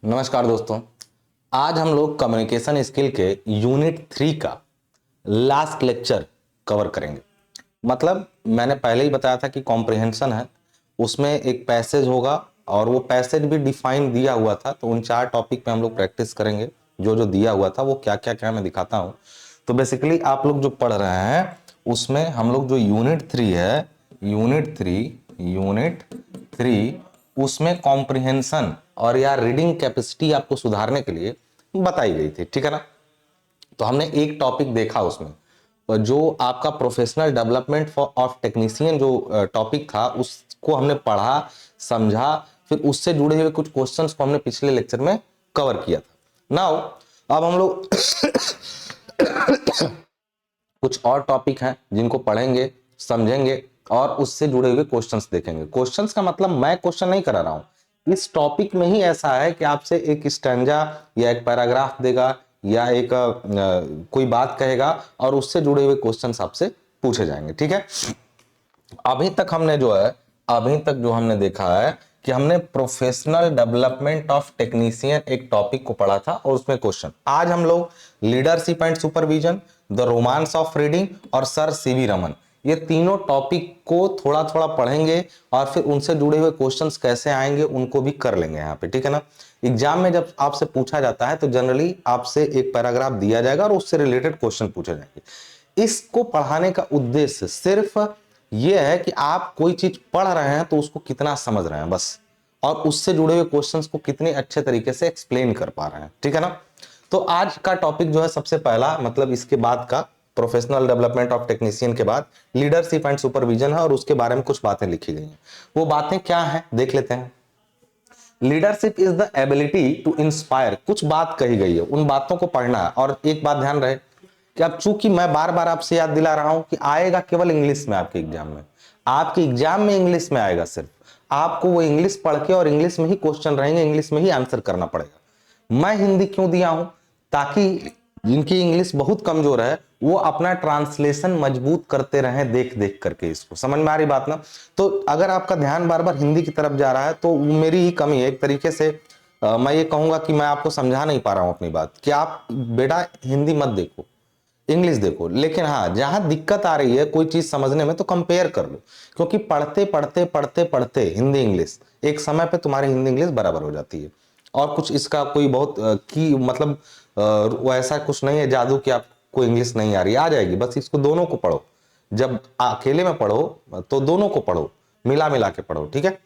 नमस्कार दोस्तों। आज हम लोग कम्युनिकेशन स्किल के यूनिट 3 का लास्ट लेक्चर कवर करेंगे। मतलब मैंने पहले ही बताया था कि कॉम्प्रिहेंशन है, उसमें एक पैसेज होगा और वो पैसेज भी डिफाइन दिया हुआ था। तो उन 4 टॉपिक पे हम लोग प्रैक्टिस करेंगे। जो जो दिया हुआ था वो क्या क्या क्या मैं दिखाता हूँ। तो बेसिकली आप लोग जो पढ़ रहे हैं उसमें हम लोग जो यूनिट 3 उसमें कॉम्प्रिहेंशन और या रीडिंग कैपेसिटी आपको सुधारने के लिए बताई गई थी, ठीक है ना। तो हमने एक टॉपिक देखा उसमें, और जो आपका professional development for of technician जो टॉपिक था उसको हमने पढ़ा, समझा, फिर उससे जुड़े हुए कुछ क्वेश्चंस को हमने पिछले लेक्चर में कवर किया था। नाउ अब हम लोग कुछ और टॉपिक हैं जिनको पढ़ेंगे, समझेंगे और उससे जुड़े हुए क्वेश्चंस देखेंगे। क्वेश्चंस का मतलब मैं क्वेश्चन नहीं करा रहा हूं, इस टॉपिक में ही ऐसा है कि आपसे एक स्टैंजा या एक पैराग्राफ देगा या एक कोई बात कहेगा और उससे जुड़े हुए क्वेश्चंस आपसे पूछे जाएंगे, ठीक है। अभी तक जो हमने देखा है कि हमने प्रोफेशनल डेवलपमेंट ऑफ टेक्नीशियन एक टॉपिक को पढ़ा था और उसमें क्वेश्चन। आज हम लोग leadership and supervision, the romance of reading और सर सीवी रमन, ये तीनों टॉपिक को थोड़ा थोड़ा पढ़ेंगे और फिर उनसे जुड़े हुए क्वेश्चंस कैसे आएंगे उनको भी कर लेंगे यहाँ पे, ठीक है ना। एग्जाम में जब आपसे पूछा जाता है तो जनरली आपसे एक पैराग्राफ दिया जाएगा और उससे रिलेटेड क्वेश्चन पूछे जाएंगे। इसको पढ़ाने का उद्देश्य सिर्फ ये है कि आप कोई चीज पढ़ रहे हैं तो उसको कितना समझ रहे हैं बस, और उससे जुड़े हुए क्वेश्चंस को कितने अच्छे तरीके से एक्सप्लेन कर पा रहे हैं, ठीक है ना। तो आज का टॉपिक जो है सबसे पहला, मतलब इसके बाद का प्रोफेशनल डेवलपमेंट ऑफ टेक्नीशियन के बाद लीडरशिप एंड सुपरविजन है और उसके बारे में कुछ बातें लिखी गई हैं। वो बातें क्या हैं देख लेते हैं। Leadership is the ability to inspire, कुछ बात कही गई है, उन बातों को पढ़ना है। और एक बात ध्यान रहे कि अब चूंकि मैं बार बार आपसे याद दिला रहा हूं कि आएगा केवल इंग्लिश में, आपके एग्जाम में इंग्लिश में आएगा। सिर्फ आपको वो इंग्लिश पढ़ के और इंग्लिश में ही क्वेश्चन रहेंगे, इंग्लिश में ही आंसर करना पड़ेगा। मैं हिंदी क्यों दिया हूं? ताकि जिनकी इंग्लिश बहुत कमजोर है वो अपना ट्रांसलेशन मजबूत करते रहें, देख देख करके। इसको समझ में आ रही बात ना। तो अगर आपका ध्यान बार बार हिंदी की तरफ जा रहा है तो मेरी ही कमी है एक तरीके से। मैं ये कहूंगा कि मैं आपको समझा नहीं पा रहा हूं अपनी बात, कि आप बेटा हिंदी मत देखो, इंग्लिश देखो। लेकिन हाँ, जहां दिक्कत आ रही है कोई चीज समझने में तो कंपेयर कर लो, क्योंकि पढ़ते पढ़ते पढ़ते पढ़ते हिंदी इंग्लिश एक समय पे तुम्हारी हिंदी इंग्लिश बराबर हो जाती है। और कुछ इसका कोई बहुत की मतलब वो ऐसा कुछ नहीं है जादू कि आपको इंग्लिश नहीं आ रही, आ जाएगी। बस इसको दोनों को पढ़ो, जब अकेले में पढ़ो तो दोनों को पढ़ो, मिला मिला के पढ़ो, ठीक है।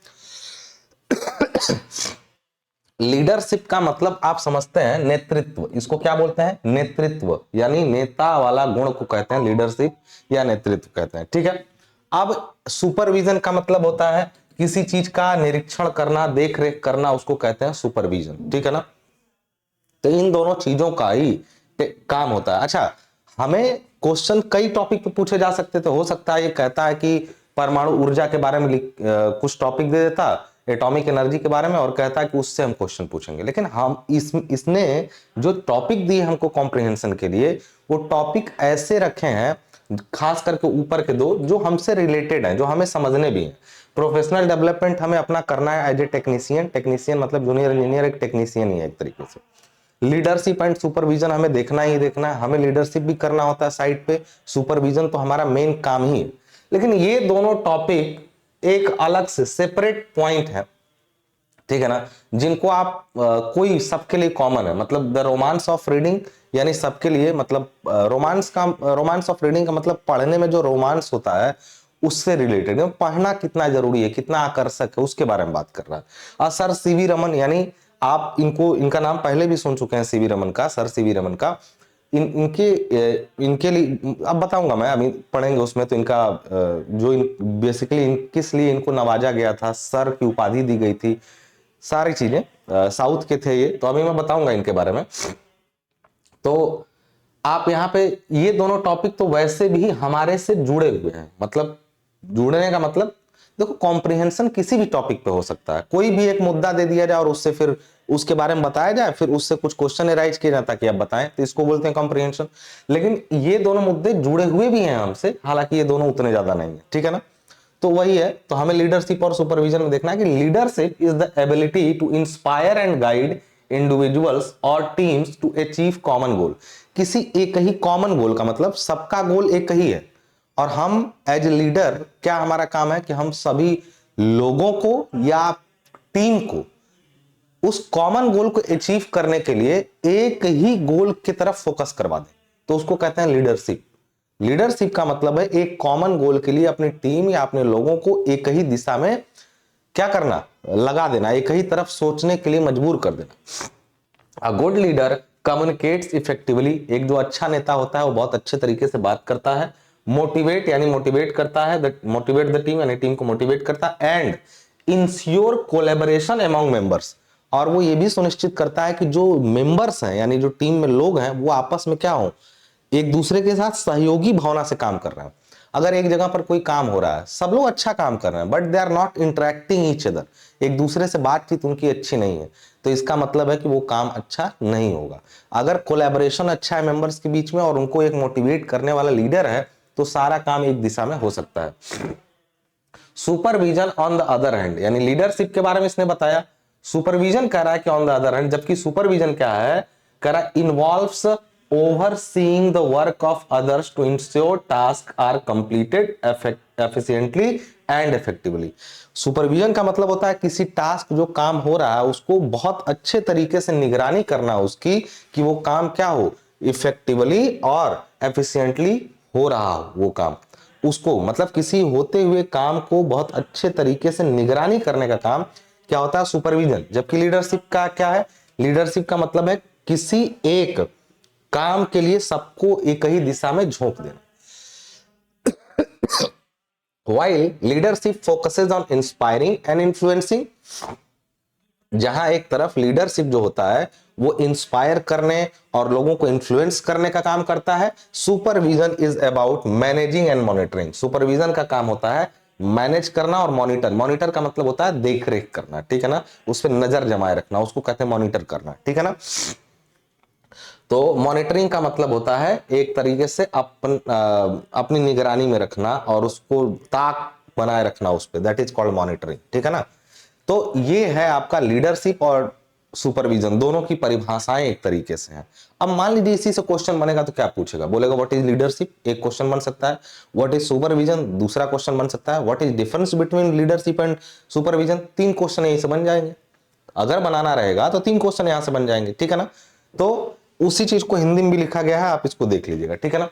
लीडरशिप का मतलब आप समझते हैं नेतृत्व, इसको क्या बोलते हैं? नेतृत्व, यानी नेता वाला गुण को कहते हैं लीडरशिप या नेतृत्व कहते हैं, ठीक है। अब सुपरविजन का मतलब होता है किसी चीज का निरीक्षण करना, देख रेख करना, उसको कहते हैं सुपरविजन, ठीक है ना। तो इन दोनों चीजों का ही काम होता है। अच्छा, हमें क्वेश्चन कई टॉपिक पे पूछे जा सकते थे। हो सकता है ये कहता है कि परमाणु ऊर्जा के बारे में कुछ टॉपिक दे देता, एटॉमिक एनर्जी के बारे में, और कहता है कि उससे हम क्वेश्चन पूछेंगे। लेकिन हम इसने जो टॉपिक दिए हमको कॉम्प्रिहेंशन के लिए, वो टॉपिक ऐसे रखे हैं, खास करके ऊपर के दो जो हमसे रिलेटेड हैं, जो हमें समझने भी हैं। प्रोफेशनल डेवलपमेंट हमें अपना करना है एज ए टेक्नीशियन, टेक्नीशियन मतलब जूनियर इंजीनियर एक टेक्नीशियन ही है एक तरीके से। लीडरशिप एंड सुपरविजन हमें देखना ही देखना है, हमें लीडरशिप भी करना होता है साइड पे, सुपरविजन तो हमारा मेन काम ही है। लेकिन ये दोनों टॉपिक एक अलग से सेपरेट पॉइंट है, ठीक है ना, जिनको आप कोई सबके लिए कॉमन है। मतलब द रोमांस ऑफ रीडिंग, यानी सबके लिए, मतलब रोमांस ऑफ रीडिंग का मतलब पढ़ने में जो रोमांस होता है उससे रिलेटेड, पढ़ना कितना जरूरी है, कितना आकर्षक है, उसके बारे में बात कर रहा है। और सर सीवी रमन, यानी आप इनका नाम पहले भी सुन चुके हैं, सीवी रमन का, सर सीवी रमन का। इनके लिए अब बताऊंगा मैं, अभी पढ़ेंगे उसमें। तो इनका जो बेसिकली किस लिए इनको नवाजा गया था, सर की उपाधि दी गई थी, सारी चीजें, साउथ के थे ये, तो अभी मैं बताऊंगा इनके बारे में। तो आप यहाँ पे ये दोनों टॉपिक तो वैसे भी हमारे से जुड़े हुए हैं। मतलब जुड़ने का मतलब देखो, कॉम्प्रिहेंशन किसी भी टॉपिक पे हो सकता है। कोई भी एक मुद्दा दे दिया जाए और उससे फिर उसके बारे में बताया जाए, फिर उससे कुछ क्वेश्चन एराइज किया जाता है कि आप बताएं, तो इसको बोलते हैं कॉम्प्रिहेंशन। लेकिन ये दोनों मुद्दे जुड़े हुए भी हैं हमसे, हालांकि ये दोनों उतने ज्यादा नहीं है, ठीक है ना। तो वही है, तो हमें लीडरशिप और सुपरविजन में देखना है कि leadership is the ability to inspire and guide individuals और teams to achieve common goal. किसी एक ही कॉमन गोल का मतलब सबका गोल एक ही है, और हम एज ए लीडर क्या हमारा काम है कि हम सभी लोगों को या टीम को उस कॉमन गोल को अचीव करने के लिए एक ही गोल की तरफ फोकस करवा दें, तो उसको कहते हैं लीडरशिप। लीडरशिप का मतलब है एक कॉमन गोल के लिए अपनी टीम या अपने लोगों को एक ही दिशा में क्या करना, लगा देना, एक ही तरफ सोचने के लिए मजबूर कर देना। अ गुड लीडर कम्युनिकेट्स इफेक्टिवली। एक जो अच्छा नेता होता है वो बहुत अच्छे तरीके से बात करता है। मोटिवेट यानी मोटिवेट करता है, मोटिवेट द टीम यानी टीम को मोटिवेट करता है। And ensure collaboration among members, और वो ये भी सुनिश्चित करता है कि जो मेंबर्स हैं यानी जो टीम में लोग हैं वो आपस में क्या हो, एक दूसरे के साथ सहयोगी भावना से काम कर रहे हैं। अगर एक जगह पर कोई काम हो रहा है, सब लोग अच्छा काम कर रहे हैं, but they are not interacting each other, एक दूसरे से बातचीत उनकी अच्छी नहीं है, तो इसका मतलब है कि वो काम अच्छा नहीं होगा। अगर कोलैबोरेशन अच्छा है मेंबर्स के बीच में और उनको एक मोटिवेट करने वाला लीडर है, तो सारा काम एक दिशा में हो सकता है। Supervision on the other hand, यानी लीडरशिप के बारे में इसने बताया, सुपरविजन कह रहा है कि ऑन द अदर हैंड, जबकि सुपरविजन क्या है, कह रहा है involves overseeing the work of others to ensure tasks are completed efficiently and effectively। Supervision का मतलब होता है किसी टास्क जो काम हो रहा है उसको बहुत अच्छे तरीके से निगरानी करना उसकी, कि वो काम क्या हो, इफेक्टिवली और एफिशिएंटली हो रहा हो वो काम, उसको मतलब किसी होते हुए काम को बहुत अच्छे तरीके से निगरानी करने का काम क्या होता है, सुपरविजन। जबकि लीडरशिप का क्या है, लीडरशिप का मतलब है किसी एक काम के लिए सबको एक ही दिशा में झोंक देना। While leadership focuses on inspiring and influencing, जहां एक तरफ लीडरशिप जो होता है वो इंस्पायर करने और लोगों को इन्फ्लुएंस करने का काम करता है, supervision is about managing and monitoring. Supervision का काम होता है मैनेज करना और मॉनिटर, मॉनिटर का मतलब होता है देख रेख करना, ठीक है ना, उस पर नजर जमाए रखना, उसको कहते हैं मॉनिटर करना, ठीक है ना। तो मॉनिटरिंग का मतलब होता है एक तरीके से अपनी निगरानी में रखना और उसको ताक बनाए रखना उस पर, दैट इज कॉल्ड मॉनिटरिंग, ठीक है ना। तो ये है आपका लीडरशिप और सुपरविजन, दोनों की परिभाषाएं एक तरीके से हैं। अब मान लीजिए इसी से क्वेश्चन बनेगा तो क्या पूछेगा, बोलेगा व्हाट इज लीडरशिप, एक क्वेश्चन बन सकता है, व्हाट इज सुपरविजन दूसरा क्वेश्चन बन सकता है, what is difference between leadership and supervision, तीन क्वेश्चन यहीं से बन जाएंगे। अगर बनाना रहेगा तो तीन क्वेश्चन यहां से बन जाएंगे, ठीक है ना। तो उसी चीज को हिंदी में भी लिखा गया है, आप इसको देख लीजिएगा, ठीक है ना।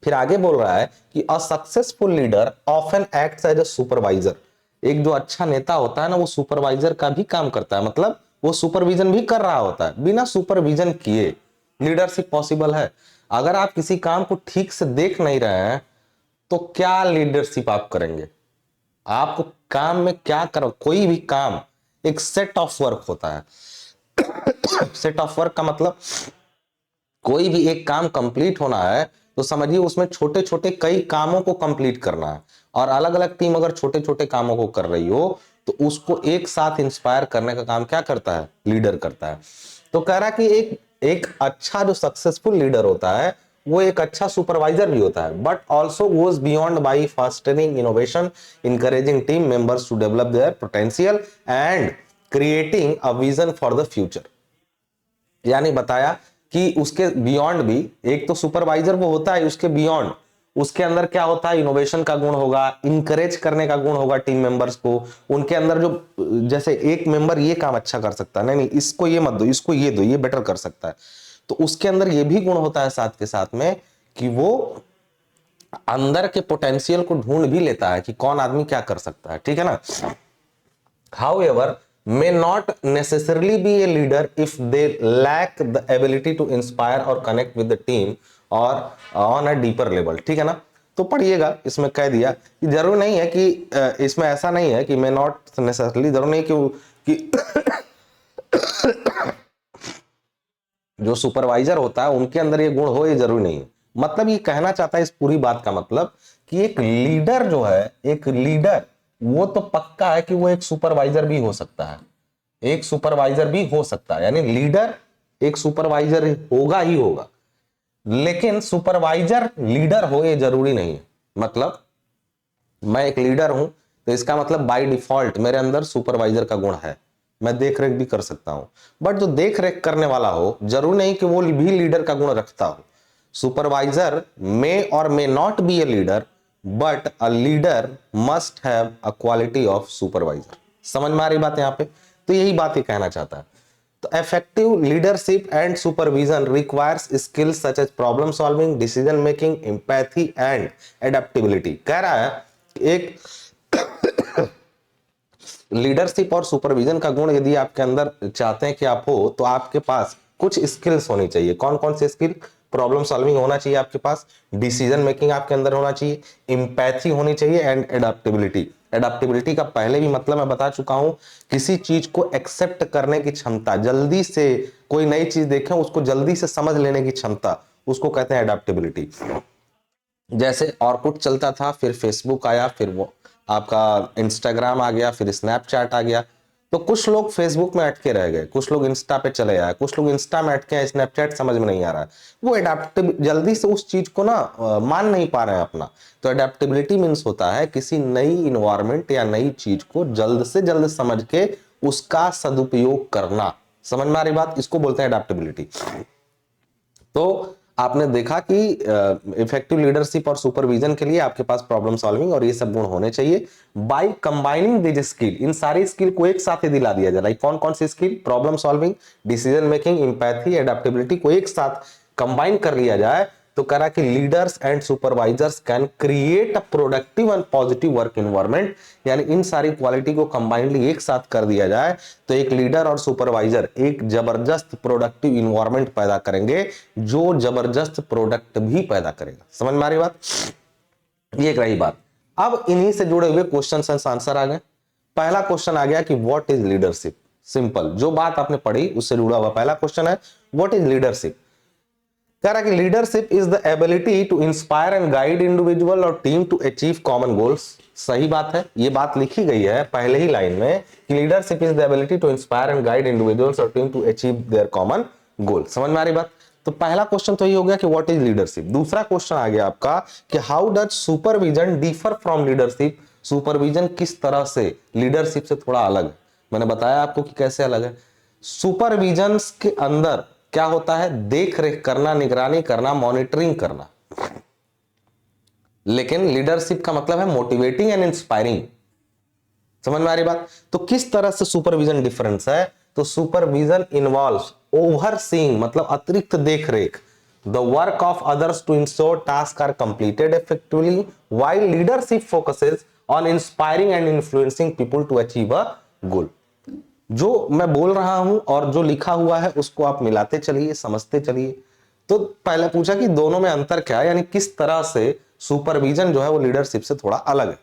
फिर आगे बोल रहा है कि a successful leader often acts as a supervisor. एक जो अच्छा नेता होता है ना वो सुपरवाइजर का भी काम करता है, मतलब वो सुपरविजन भी कर रहा होता है। बिना सुपरविजन किए लीडरशिप पॉसिबल है। अगर आप किसी काम को ठीक से देख नहीं रहे हैं तो क्या लीडरशिप आप करेंगे, आपको काम में क्या करो, कोई भी काम एक सेट ऑफ वर्क होता है। सेट ऑफ वर्क का मतलब कोई भी एक काम कंप्लीट होना है तो समझिए उसमें छोटे छोटे कई कामों को कंप्लीट करना है, और अलग अलग टीम अगर छोटे छोटे कामों को कर रही हो तो उसको एक साथ इंस्पायर करने का काम क्या करता है, लीडर करता है। तो कह रहा कि एक अच्छा जो सक्सेसफुल लीडर होता है वो एक अच्छा सुपरवाइजर भी होता है, but also goes beyond by fastening innovation, encouraging team members to develop their potential and creating a vision for the future. यानी बताया कि उसके बियॉन्ड भी, एक तो सुपरवाइजर वो होता है, उसके बियॉन्ड उसके अंदर क्या होता है, इनोवेशन का गुण होगा, इंकरेज करने का गुण होगा टीम मेंबर्स को। उनके अंदर जो जैसे एक मेंबर ये काम अच्छा कर सकता है, नहीं नहीं इसको ये मत दो, इसको ये दो, ये बेटर कर सकता है, तो उसके अंदर ये भी गुण होता है साथ के साथ में कि वो अंदर के पोटेंशियल को ढूंढ भी लेता है कि कौन आदमी क्या कर सकता है, ठीक है ना। However, may not necessarily be a leader if they lack the ability to inspire or connect with the team or on a deeper level, ठीक है ना। तो पढ़िएगा, इसमें कह दिया कि जरूर नहीं है कि इसमें ऐसा नहीं है कि may not necessarily, जरूर नहीं कि जो सुपरवाइजर होता है उनके अंदर ये गुण हो, ये जरूरी नहीं है। मतलब ये कहना चाहता है इस पूरी बात का मतलब कि एक लीडर जो है, एक लीडर वो तो पक्का है कि वो एक सुपरवाइजर भी हो सकता है, एक सुपरवाइजर भी हो सकता है, यानी लीडर एक सुपरवाइजर होगा ही होगा, लेकिन सुपरवाइजर लीडर हो ये जरूरी नहीं है। मतलब मैं एक लीडर हूं तो इसका मतलब बाय डिफॉल्ट मेरे अंदर सुपरवाइजर का गुण है, मैं देख रेख भी कर सकता हूं, बट जो देख रेख करने वाला हो जरूर नहीं कि वो भी लीडर का गुण रखता हो। सुपरवाइजर मे और may not be a leader, but a leader must have a quality of supervisor. समझ में आ रही बात यहां पे? तो यही बात ये कहना चाहता है। तो effective leadership and supervision requires skills such as problem solving, decision making, empathy and adaptability। कह रहा है कि एक लीडरशिप और सुपरविजन का गुण यदि आपके अंदर चाहते हैं कि आप हो, तो आपके पास कुछ स्किल्स होनी चाहिए। कौन कौन से स्किल? प्रॉब्लम सॉल्विंग होना चाहिए आपके पास, डिसीजन मेकिंग आपके अंदर होना चाहिए, इंपैथी होनी चाहिए एंड एडेप्टेबिलिटी। एडेप्टेबिलिटी का पहले भी मतलब मैं बता चुका हूं, किसी चीज को एक्सेप्ट करने की क्षमता, जल्दी से कोई नई चीज देखें उसको जल्दी से समझ लेने की क्षमता, उसको कहते हैं एडेप्टेबिलिटी। जैसे ऑरकुट चलता था, फिर फेसबुक आया, फिर वो आपका इंस्टाग्राम आ गया, फिर स्नैपचैट आ गया। तो कुछ लोग फेसबुक में अटके रह गए, कुछ लोग इंस्टा पे चले आए, कुछ लोग इंस्टा में अटके हैं, स्नैपचैट समझ में नहीं आ रहा है, वो एडेप्टिव जल्दी से उस चीज को ना मान नहीं पा रहे हैं अपना। तो एडेप्टेबिलिटी मीन्स होता है किसी नई इन्वायरमेंट या नई चीज को जल्द से जल्द समझ के उसका सदुपयोग करना। समझ में आ रही बात? इसको बोलते हैं एडेप्टेबिलिटी। तो आपने देखा कि इफेक्टिव लीडरशिप और सुपरविजन के लिए आपके पास प्रॉब्लम सॉल्विंग और ये सब गुण होने चाहिए। बाय कंबाइनिंग दिस स्किल, इन सारी स्किल को एक साथ ही दिला दिया जाए। कौन कौन सी skill? Problem solving, decision making, empathy, adaptability को एक साथ कंबाइन कर लिया जाए तो कह रहा कि leaders and supervisors can create a productive and positive work environment. यानी इन सारी क्वालिटी को कंबाइनली एक साथ कर दिया जाए तो एक लीडर और सुपरवाइजर एक जबरदस्त प्रोडक्टिव इन्वायरमेंट पैदा करेंगे, जो जबरदस्त प्रोडक्ट भी पैदा करेगा। समझ में आ रही बात? ये एक रही बात। अब इन्हीं से जुड़े हुए क्वेश्चन एंड आंसर आ गए। पहला क्वेश्चन आ गया कि व्हाट इज लीडरशिप। सिंपल, जो बात आपने पढ़ी उससे जुड़ा हुआ पहला क्वेश्चन है, व्हाट इज लीडरशिप। कह रहा कि leadership is the ability to inspire and guide individual और team to achieve common goals. सही बात है, ये बात लिखी गई है पहले ही लाइन में कि leadership is the ability to inspire and guide individuals और team to achieve their common goal. समझ में आ रही बात? तो पहला क्वेश्चन तो ये हो गया कि व्हाट इज लीडरशिप। दूसरा क्वेश्चन आ गया आपका कि how does supervision differ from leadership. Supervision किस तरह से लीडरशिप से थोड़ा अलग है। मैंने बताया आपको कि कैसे अलग है। सुपरविजन के अंदर क्या होता है? देख रेख करना, निगरानी करना, मॉनिटरिंग करना। लेकिन लीडरशिप का मतलब है मोटिवेटिंग एंड इंस्पायरिंग। समझ में आ रही बात? तो किस तरह से सुपरविजन डिफरेंस है? तो सुपरविजन इन्वॉल्व्स ओवरसीइंग, मतलब अतिरिक्त देख रेख, the work of others to ensure task are completed effectively, while leadership focuses on inspiring and influencing people to achieve a goal. जो मैं बोल रहा हूं और जो लिखा हुआ है उसको आप मिलाते चलिए, समझते चलिए। तो पहले पूछा कि दोनों में अंतर क्या है, यानी किस तरह से सुपरविजन जो है वो लीडरशिप से थोड़ा अलग है।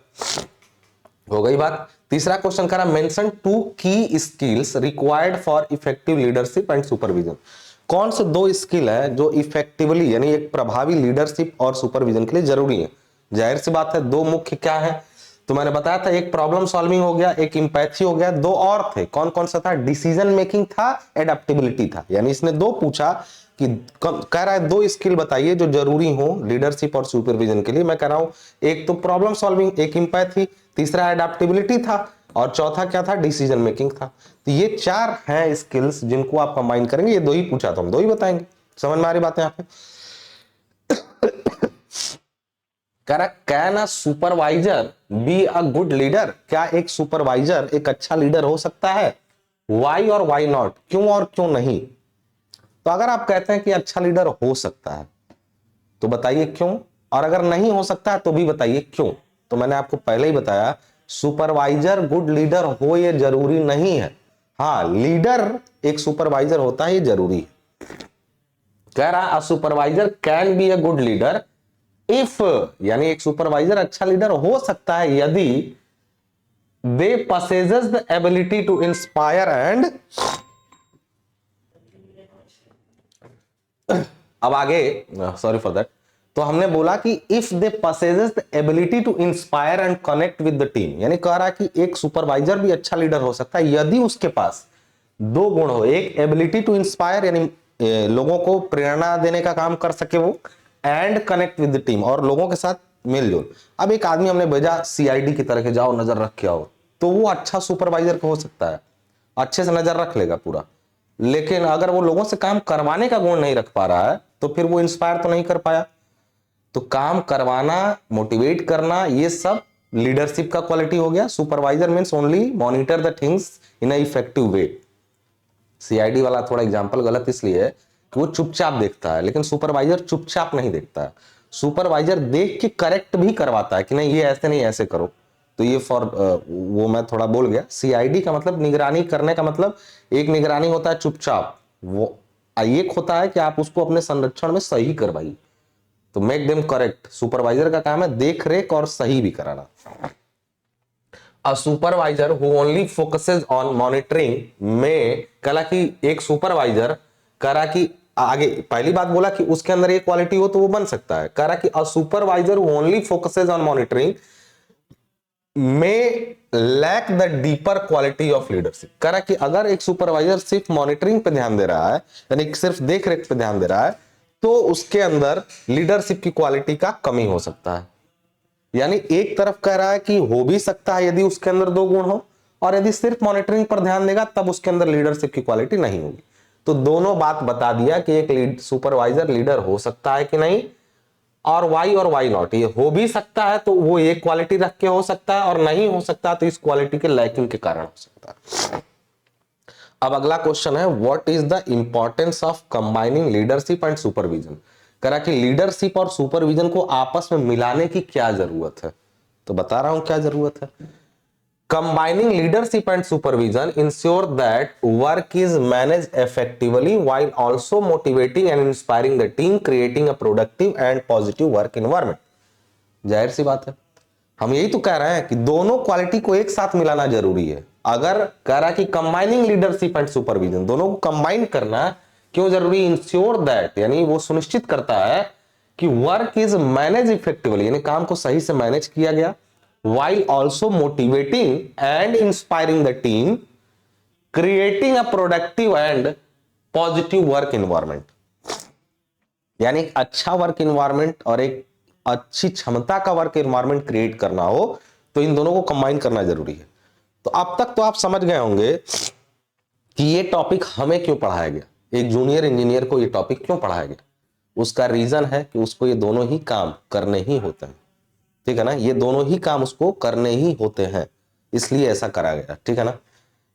हो गई बात। तीसरा क्वेश्चन करा मेंशन टू की skills required for effective leadership and supervision. कौन से दो स्किल है जो इफेक्टिवली यानी एक प्रभावी लीडरशिप और सुपरविजन के लिए जरूरी है? जाहिर सी बात है, दो मुख्य क्या है तो मैंने बताया था, एक प्रॉब्लम सॉल्विंग हो गया, एक इंपैथी हो गया। दो और थे, कौन कौन सा था? डिसीजन मेकिंग था, एडेप्टेबिलिटी था। यानी इसने दो पूछा कि कह रहा है दो स्किल बताइए जो जरूरी हो लीडरशिप और सुपरविजन के लिए। मैं कह रहा हूं एक तो प्रॉब्लम सॉल्विंग, एक इंपैथी, तीसरा एडेप्टेबिलिटी था और चौथा क्या था? डिसीजन मेकिंग था। तो ये चार हैं स्किल्स जिनको आप कंबाइन करेंगे। ये दो ही पूछा तो हम दो ही बताएंगे। समझ में आ रही बात है यहाँ पे? कह रहा can a supervisor B a good leader. क्या एक सुपरवाइजर एक अच्छा लीडर हो सकता है? वाई और वाई नॉट, क्यों और क्यों नहीं? तो अगर आप कहते हैं कि अच्छा लीडर हो सकता है तो बताइए क्यों, और अगर नहीं हो सकता है तो भी बताइए क्यों। तो मैंने आपको पहले ही बताया सुपरवाइजर गुड लीडर हो ये जरूरी नहीं है। हाँ, लीडर एक सुपरवाइजर होता है ये जरूरी है। कह रहा a supervisor can be a good leader if, यानी एक सुपरवाइजर अच्छा लीडर हो सकता है यदि they possesses the ability to inspire and, अब आगे सॉरी फॉर दैट, तो हमने बोला कि if they possesses the ability to inspire and connect with the team. यानी कह रहा है कि एक सुपरवाइजर भी अच्छा लीडर हो सकता है यदि उसके पास दो गुण हो, एक एबिलिटी टू इंस्पायर यानी लोगों को प्रेरणा देने का काम कर सके वो, and connect with the team और लोगों के साथ मिलजुल। अब एक आदमी हमने भेजा सीआईडी की तरह के जाओ नजर रख के आओ, तो वो अच्छा सुपरवाइजर हो सकता है। अच्छे से नजर रख लेगा पूरा, लेकिन अगर वो लोगों से काम करवाने का गुण नहीं रख पा रहा है तो फिर वो इंस्पायर तो नहीं कर पाया। तो काम करवाना, मोटिवेट करना, ये सब लीडरशिप का क्वालिटी हो गया। Supervisor means only monitor the things in a effective way. CID वाला थोड़ा एग्जांपल गलत इसलिए है कि वो चुपचाप देखता है, लेकिन सुपरवाइजर चुपचाप नहीं देखता है। सुपरवाइजर देख के करेक्ट भी करवाता है कि नहीं ये ऐसे नहीं ऐसे करो। तो ये वो मैं थोड़ा बोल गया। सीआईडी का मतलब निगरानी करने का मतलब, एक निगरानी होता है चुपचाप, वो एक होता है कि आप उसको अपने संरक्षण में सही करवाइए। तो मेक देम करेक्ट। सुपरवाइजर का काम है देख रेख और सही भी कराना। A supervisor who only focuses on monitoring में कला कि एक सुपरवाइजर करा कि आगे पहली बात बोला कि उसके अंदर ये क्वालिटी हो तो वो बन सकता है। करा कि a supervisor who only focuses on monitoring में lack the deeper quality of leadership. करा कि अगर एक सुपरवाइजर सिर्फ मॉनिटरिंग पे ध्यान दे रहा है, यानी सिर्फ देख रेख पे ध्यान दे रहा है, तो उसके अंदर लीडरशिप की क्वालिटी का कमी हो सकता है। यानी एक तरफ कह रहा है कि हो भी सकता है यदि उसके अंदर दो गुण हो, और यदि सिर्फ मॉनिटरिंग पर ध्यान देगा तब उसके अंदर लीडरशिप की क्वालिटी नहीं होगी। तो दोनों बात बता दिया कि एक सुपरवाइजर लीडर हो सकता है कि नहीं, और वाई नॉट। ये हो भी सकता है तो वो एक क्वालिटी रख के हो सकता है, और नहीं हो सकता तो इस क्वालिटी के लैकिंग के कारण हो सकता है। अब अगला क्वेश्चन है, what is the importance of combining leadership and supervision. करा कि लीडरशिप और सुपरविजन को आपस में मिलाने की क्या जरूरत है। तो बता रहा हूं क्या जरूरत है। Combining leadership and supervision ensure that work is manage effectively while also motivating and inspiring the team, creating a productive and positive work environment. जाहिर सी बात है, हम यही तो कह रहे हैं कि दोनों क्वालिटी को एक साथ मिलाना जरूरी है। अगर कह रहा है कि कंबाइनिंग लीडरशिप एंड सुपरविजन, दोनों को कंबाइन करना क्यों जरूरी। इंश्योर दैट यानी वो सुनिश्चित करता है कि वर्क इज मैनेज इफेक्टिवली, यानी काम को सही से मैनेज किया गया, while also motivating and inspiring the team, creating a productive and positive work environment। यानी एक अच्छा वर्क एनवायरनमेंट और एक अच्छी क्षमता का वर्क एनवायरनमेंट क्रिएट करना हो तो इन दोनों को कंबाइन करना जरूरी है। तो अब तक तो आप समझ गए होंगे कि ये टॉपिक हमें क्यों पढ़ाया गया, एक जूनियर इंजीनियर को ये टॉपिक क्यों पढ़ाया गया। उसका रीजन है कि उसको ये दोनों ही काम करने ही होते हैं। ठीक है ना, ये दोनों ही काम उसको करने ही होते हैं, इसलिए ऐसा करा गया। ठीक है ना।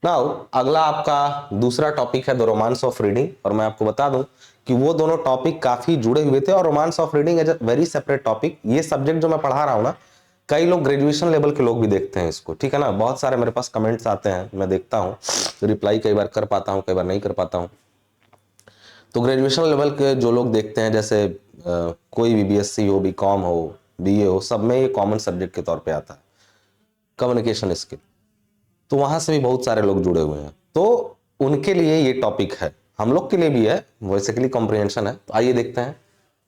नाउ अगला आपका दूसरा टॉपिक है द रोमांस ऑफ रीडिंग। और मैं आपको बता दूं कि वो दोनों टॉपिक काफी जुड़े हुए थे, और romance of reading as a very separate topic. ये सब्जेक्ट जो मैं पढ़ा रहा हूं ना, कई लोग ग्रेजुएशन लेवल के लोग भी देखते हैं इसको। ठीक है ना, बहुत सारे मेरे पास कमेंट्स आते हैं, मैं देखता हूँ, रिप्लाई कई बार कर पाता हूँ, कई बार नहीं कर पाता हूँ। तो ग्रेजुएशन लेवल के जो लोग देखते हैं, जैसे कोई भी बीएससी हो, बीकॉम हो, बीए हो, सब में ये कॉमन सब्जेक्ट के तौर पे आता है कम्युनिकेशन स्किल। तो वहां से भी बहुत सारे लोग जुड़े हुए हैं, तो उनके लिए ये टॉपिक है, हम लोग के लिए भी है, बेसिकली कॉम्प्रिहेंशन है। तो आइए देखते हैं।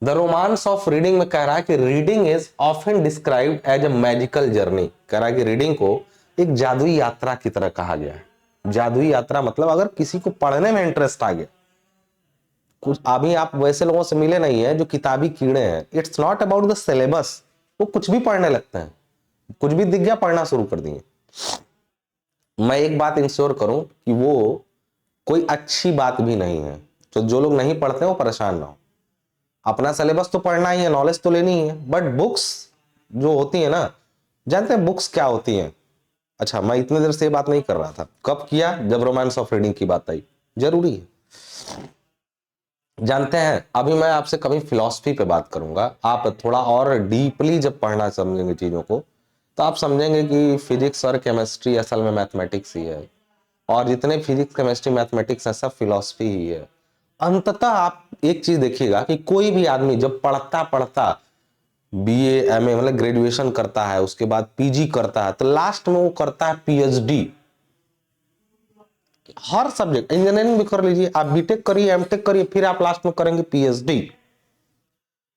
द रोमांस ऑफ रीडिंग में कह रहा है कि reading is often described as a magical journey. कह रहा है कि रीडिंग को एक जादुई यात्रा की तरह कहा गया है। जादुई यात्रा मतलब अगर किसी को पढ़ने में इंटरेस्ट आ गया, कुछ अभी आप वैसे लोगों से मिले नहीं है जो किताबी कीड़े हैं। It's not about the syllabus, वो कुछ भी पढ़ने लगते हैं, कुछ भी दिख गया पढ़ना शुरू कर दिए। मैं एक बात इंश्योर करूं कि वो कोई अच्छी बात भी नहीं है। तो जो लोग नहीं पढ़ते वो परेशान ना हो, अपना सिलेबस तो पढ़ना ही है, नॉलेज तो लेनी ही है, बट बुक्स जो होती है ना, जानते हैं बुक्स क्या होती हैं। अच्छा, मैं इतने देर से ये बात नहीं कर रहा था, कब किया, जब रोमांस ऑफ रीडिंग की बात आई। जरूरी है, जानते हैं। अभी मैं आपसे कभी फिलॉसफी पे बात करूंगा, आप थोड़ा और डीपली जब पढ़ना समझेंगे चीजों को, तो आप समझेंगे कि फिजिक्स और केमिस्ट्री असल में मैथमेटिक्स ही है, और जितने फिजिक्स केमिस्ट्री मैथमेटिक्स है सब फिलॉसफी ही है। अंततः आप एक चीज देखिएगा कि कोई भी आदमी जब पढ़ता पढ़ता बीए एमए मतलब ग्रेजुएशन करता है, उसके बाद पीजी करता है, तो लास्ट में वो करता है पीएचडी। हर सब्जेक्ट, इंजीनियरिंग भी कर लीजिए, आप बीटेक करिए, एमटेक करिए, फिर आप लास्ट में करेंगे पीएचडी।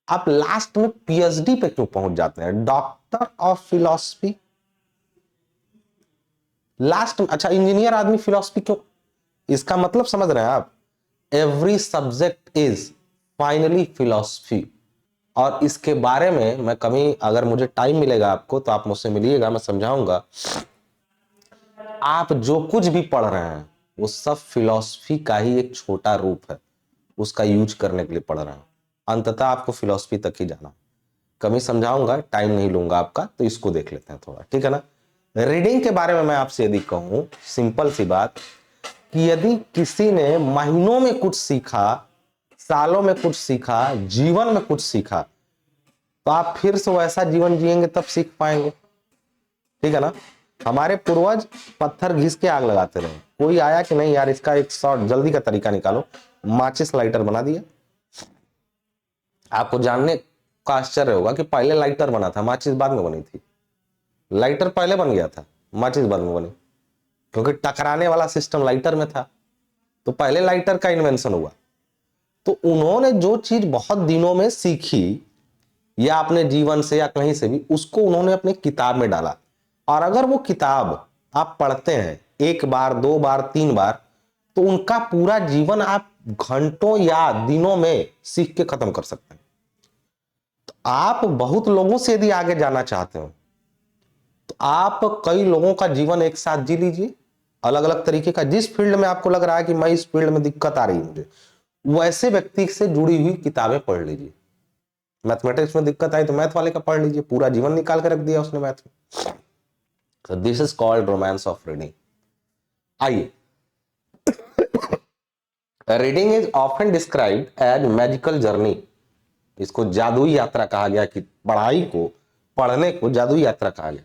आप लास्ट में पीएचडी पे क्यों पहुंच जाते हैं, डॉक्टर ऑफ फिलॉसफी लास्ट में। अच्छा, इंजीनियर आदमी फिलॉसफी क्यों, इसका मतलब समझ रहे हैं आप, every subject is finally philosophy. और इसके बारे में मैं कभी, अगर मुझे टाइम मिलेगा आपको तो आप मुझसे मिलिएगा, मैं समझाऊंगा। आप जो कुछ भी पढ़ रहे हैं वो सब फिलॉसफी का ही एक छोटा रूप है, उसका यूज करने के लिए पढ़ रहे हैं। अंततः आपको फिलॉसफी तक ही जाना। कभी समझाऊंगा, टाइम नहीं लूंगा आपका, तो इसको देख लेते हैं थोड़ा, ठीक है ना। रीडिंग के बारे में मैं आपसे यदि कहूं, सिंपल सी बात, कि यदि किसी ने महीनों में कुछ सीखा, सालों में कुछ सीखा, जीवन में कुछ सीखा, तो आप फिर से वैसा जीवन जिएंगे तब सीख पाएंगे, ठीक है ना। हमारे पूर्वज पत्थर घिस के आग लगाते रहे, कोई आया कि नहीं यार इसका एक शॉर्ट जल्दी का तरीका निकालो, माचिस लाइटर बना दिया। आपको जानने का आश्चर्य होगा कि पहले लाइटर बना था, माचिस बाद में बनी थी। लाइटर पहले बन गया था, माचिस बाद में बनी, क्योंकि टकराने वाला सिस्टम लाइटर में था, तो पहले लाइटर का इन्वेंशन हुआ। तो उन्होंने जो चीज बहुत दिनों में सीखी, या अपने जीवन से या कहीं से भी, उसको उन्होंने अपने किताब में डाला। और अगर वो किताब आप पढ़ते हैं एक बार, दो बार, तीन बार, तो उनका पूरा जीवन आप घंटों या दिनों में सीख के खत्म कर सकते हैं। तो आप बहुत लोगों से यदि आगे जाना चाहते हो, तो आप कई लोगों का जीवन एक साथ जी लीजिए, अलग अलग तरीके का। जिस फील्ड में आपको लग रहा है कि मैं इस फील्ड में दिक्कत आ रही है मुझे, वैसे व्यक्ति से जुड़ी हुई किताबें पढ़ लीजिए। मैथमेटिक्स में दिक्कत आई तो मैथ वाले का पढ़ लीजिए, पूरा जीवन निकाल के रख दिया उसने मैथ में। So this is called romance of reading. आइए, reading is often described as magical journey. इसको जादुई यात्रा कहा गया, कि पढ़ाई को, पढ़ने को जादुई यात्रा कहा गया।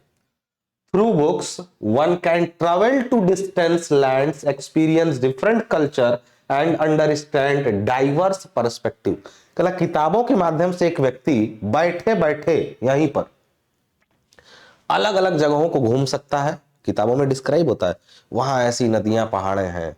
Through books one can travel to distance lands, experience different culture and understand diverse perspective. कला किताबों के माध्यम से एक व्यक्ति बैठे बैठे यहीं पर अलग अलग जगहों को घूम सकता है। किताबों में डिस्क्राइब होता है वहां ऐसी नदियां, पहाड़े हैं।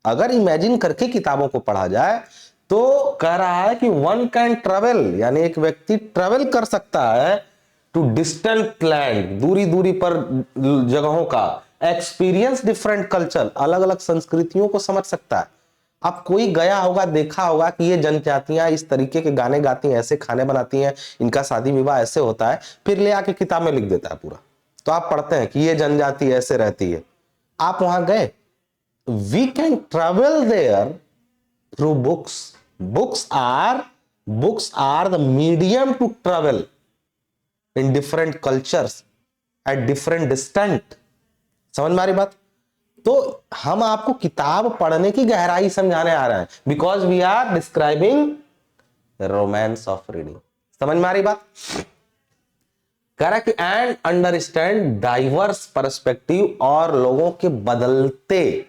अगर इमेजिन करके किताबों को पढ़ा जाए तो कह रहा है कि वन कैन ट्रेवल, यानी एक व्यक्ति ट्रेवल कर सकता है टू डिस्टेंट लैंड, दूरी दूरी पर जगहों का, एक्सपीरियंस डिफरेंट कल्चर, अलग अलग संस्कृतियों को समझ सकता है। अब कोई गया होगा, देखा होगा कि ये जनजातियां इस तरीके के गाने गाती हैं, ऐसे खाने बनाती हैं, इनका शादी विवाह ऐसे होता है, फिर ले आके किताब में लिख देता है पूरा। तो आप पढ़ते हैं कि ये जनजाति ऐसे रहती है, आप वहां गए। We can travel there through books. Books are the medium to travel in different cultures at different distant. समझ में आ रही बात। तो हम आपको किताब पढ़ने की गहराई समझाने आ रहे हैं, because we are describing romance of reading. समझ में आ रही बात। कह रहा कि एंड अंडरस्टैंड डाइवर्स पर्सपेक्टिव, और लोगों के बदलते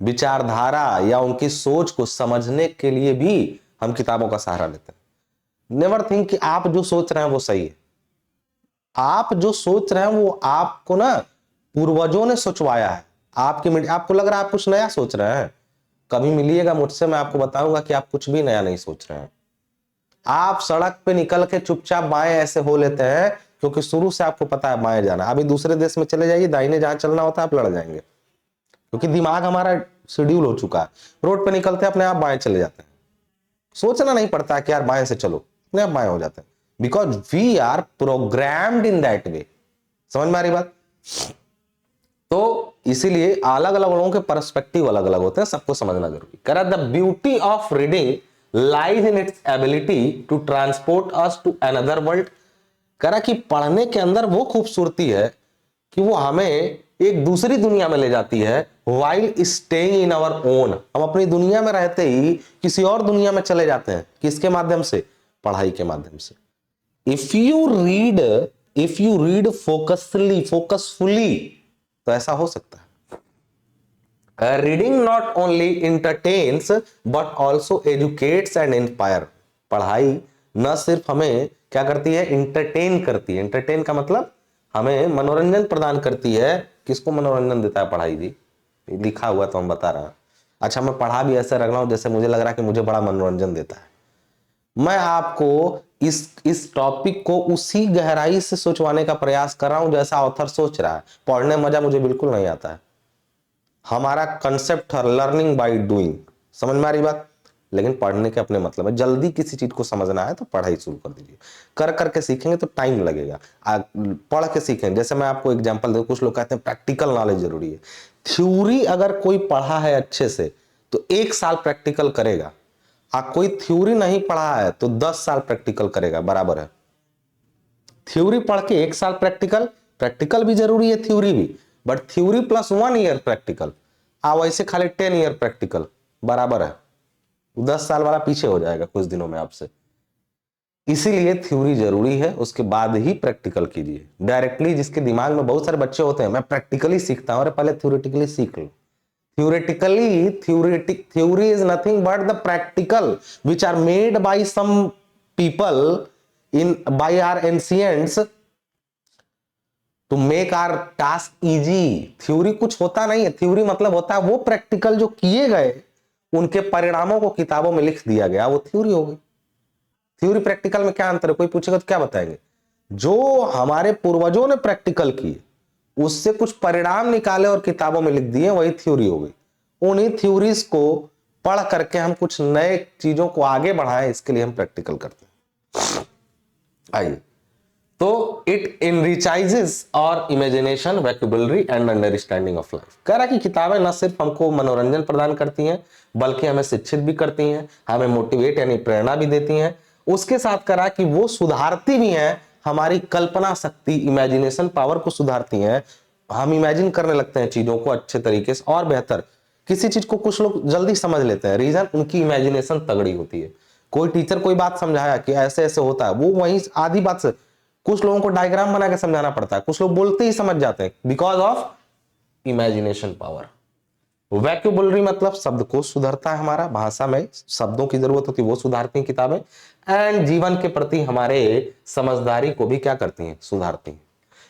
विचारधारा या उनकी सोच को समझने के लिए भी हम किताबों का सहारा लेते हैं। नेवर थिंक कि आप जो सोच रहे हैं वो सही है। आप जो सोच रहे हैं वो आपको ना पूर्वजों ने सोचवाया है। आपको लग रहा है आप कुछ नया सोच रहे हैं। कभी मिलिएगा मुझसे, मैं आपको बताऊंगा कि आप कुछ भी नया नहीं सोच रहे हैं। आप सड़क पे निकल के चुपचाप बाएं ऐसे हो लेते हैं क्योंकि शुरू से आपको पता है बाएं जाना। अभी दूसरे देश में चले जाइए, दाहिने जहां चलना होता है आप लड़ जाएंगे, क्योंकि दिमाग हमारा शेड्यूल हो चुका है। रोड पे निकलते अपने आप बाएं चले जाते हैं, सोचना नहीं पड़ता कि यार बाएं से चलो, अपने आप बाएं हो जाते हैं, because we are programmed in that way. समझ में आ रही बात। तो इसीलिए अलग अलग लोगों के पर्सपेक्टिव अलग अलग होते हैं, सबको समझना जरूरी। कह रहा the beauty of reading lies in its ability to transport us to another world. कह रहा कि पढ़ने के अंदर वो खूबसूरती है कि वो हमें एक दूसरी दुनिया में ले जाती है, while staying in our own. हम अपनी दुनिया में रहते ही किसी और दुनिया में चले जाते हैं। किसके माध्यम से? पढ़ाई के माध्यम से। इफ यू रीड फोकसफुली, तो ऐसा हो सकता है। Reading not only entertains but also educates and inspire. पढ़ाई न सिर्फ हमें क्या करती है, इंटरटेन करती है। इंटरटेन का मतलब हमें मनोरंजन प्रदान करती है। किसको मनोरंजन देता है पढ़ाई? जी लिखा हुआ तो हम बता रहा हूं। अच्छा, मैं पढ़ा भी ऐसे रख रहा हूं जैसे मुझे लग रहा है कि मुझे बड़ा मनोरंजन देता है। मैं आपको इस टॉपिक को उसी गहराई से सोचवाने का प्रयास कर रहा हूं जैसा ऑथर सोच रहा है। पढ़ने मजा मुझे बिल्कुल नहीं आता है। हमारा कंसेप्ट है लर्निंग बाय डूइंग। समझ में आ रही बात। लेकिन पढ़ने के अपने मतलब है। जल्दी किसी चीज को समझना है तो पढ़ाई शुरू कर दीजिए। कर करके सीखेंगे तो टाइम लगेगा। पढ़ के सीखें। जैसे मैं आपको एग्जांपल दूं, कुछ लोग कहते हैं प्रैक्टिकल नॉलेज जरूरी है। थ्योरी अगर कोई पढ़ा है अच्छे से तो 1 साल प्रैक्टिकल करेगा, कोई थ्योरी नहीं पढ़ा है तो 10 साल प्रैक्टिकल करेगा, बराबर है। थ्योरी पढ़ के 1 साल प्रैक्टिकल, प्रैक्टिकल भी जरूरी है थ्योरी भी, but theory plus 1 year practical, वैसे खाली 10 ईयर प्रैक्टिकल, बराबर है। 10 साल वाला पीछे हो जाएगा कुछ दिनों में आपसे। इसीलिए थ्योरी जरूरी है, उसके बाद ही प्रैक्टिकल कीजिए। डायरेक्टली जिसके दिमाग में बहुत सारे बच्चे होते हैं मैं प्रैक्टिकली सीखता हूं, अरे पहले थ्योरेटिकली सीख लो। Theory is nothing but the practical which are made by some people by our ancients to make our task easy। Theory कुछ होता नहीं है, थ्योरी मतलब होता है वो प्रैक्टिकल जो किए गए उनके परिणामों को किताबों में लिख दिया गया, वो थ्योरी हो गई। थ्योरी प्रैक्टिकल में क्या अंतर है, कोई पूछेगा तो क्या बताएंगे? जो हमारे पूर्वजों ने प्रैक्टिकल किए उससे कुछ परिणाम निकाले और किताबों में लिख दिए, वही थ्योरी हो गई। उन्हीं थ्योरीज को पढ़ करके हम कुछ नए चीजों को आगे बढ़ाएं, इसके लिए हम प्रैक्टिकल करते हैं। आइए, तो इट इनरिचाइजेस और imagination, vocabulary and understanding of life. कह रहा कि किताबें न सिर्फ हमको मनोरंजन प्रदान करती हैं बल्कि हमें शिक्षित भी करती हैं, हमें मोटिवेट यानी प्रेरणा भी देती हैं। उसके साथ करा कि वो सुधारती भी हैं हमारी कल्पना शक्ति, इमेजिनेशन पावर को सुधारती हैं। हम इमेजिन करने लगते हैं चीजों को अच्छे तरीके से और बेहतर। किसी चीज को कुछ लोग जल्दी समझ लेते हैं, रीजन उनकी इमेजिनेशन तगड़ी होती है। कोई टीचर कोई बात समझाया कि ऐसे ऐसे होता है, वो वहीं आधी बात से, कुछ लोगों को डायग्राम बना के समझाना पड़ता है, कुछ लोग बोलते ही समझ जाते हैं because of imagination power. Vocabulary मतलब शब्द को सुधरता है, हमारा भाषा में शब्दों की जरूरत होती है वो सुधारती हैं किताबें। एंड जीवन के प्रति हमारे समझदारी को भी क्या करती हैं, सुधारती हैं।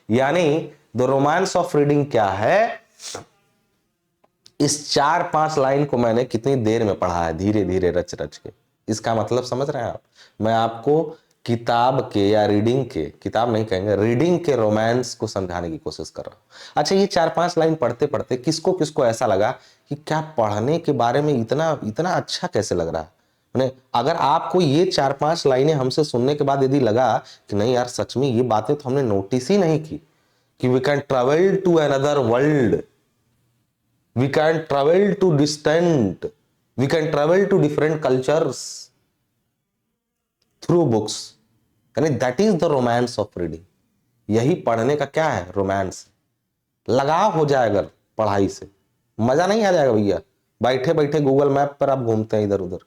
यानी द रोमांस ऑफ रीडिंग क्या है, इस 4-5 लाइन को मैंने कितनी देर में पढ़ा है, धीरे धीरे रच रच के। इसका मतलब समझ रहे हैं आप? मैं आपको किताब के या रीडिंग के, किताब नहीं कहेंगे, रीडिंग के रोमांस को समझाने की कोशिश कर रहा हूं। अच्छा, ये 4-5 लाइन पढ़ते पढ़ते किसको किसको ऐसा लगा कि क्या पढ़ने के बारे में इतना इतना अच्छा कैसे लग रहा है? मैंने, अगर आपको ये 4-5 लाइनें हमसे सुनने के बाद यदि लगा कि नहीं यार सच में ये बातें तो हमने नोटिस ही नहीं की, कि we can travel to another world, we can travel to distant, we can travel to different cultures through books, यानी that is the romance of reading। यही पढ़ने का क्या है, रोमांस। लगाव हो जाए अगर पढ़ाई से, मजा नहीं आ जाएगा भैया। बैठे बैठे गूगल मैप पर आप घूमते हैं इधर उधर।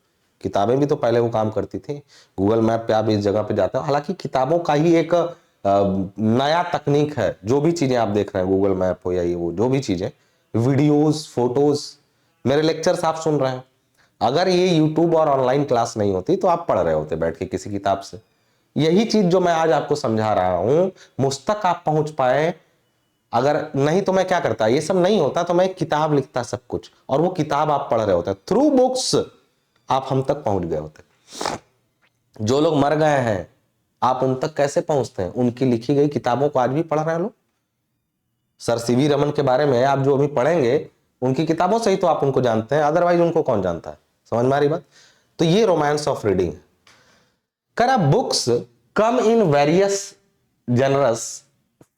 किताबें भी तो पहले वो काम करती थी, गूगल मैप पे आप इस जगह पे जाते हो। हालांकि किताबों का ही एक नया तकनीक है, जो भी चीजें आप देख रहे हैं, गूगल मैप हो या ये वो जो भी चीजें, वीडियोस, फोटोज, मेरे लेक्चर्स आप सुन रहे हैं, अगर ये यूट्यूब और ऑनलाइन क्लास नहीं होती तो आप पढ़ रहे होते बैठ के किसी किताब से। यही चीज जो मैं आज आपको समझा रहा हूं, मुझ तक आप पहुंच पाए। अगर नहीं तो मैं क्या करता, ये सब नहीं होता तो मैं किताब लिखता सब कुछ, और वो किताब आप पढ़ रहे होते, थ्रू बुक्स आप हम तक पहुंच गए होते। जो लोग मर गए हैं आप उन तक कैसे पहुंचते हैं? उनकी लिखी गई किताबों को आज भी पढ़ रहे हैं लोग। सर सीवी रमन के बारे में आप जो अभी पढ़ेंगे उनकी किताबों से ही तो आप उनको जानते हैं, अदरवाइज उनको कौन जानता है? समझ में आ रही बात? तो ये रोमांस ऑफ रीडिंग है। करा books come in various generous,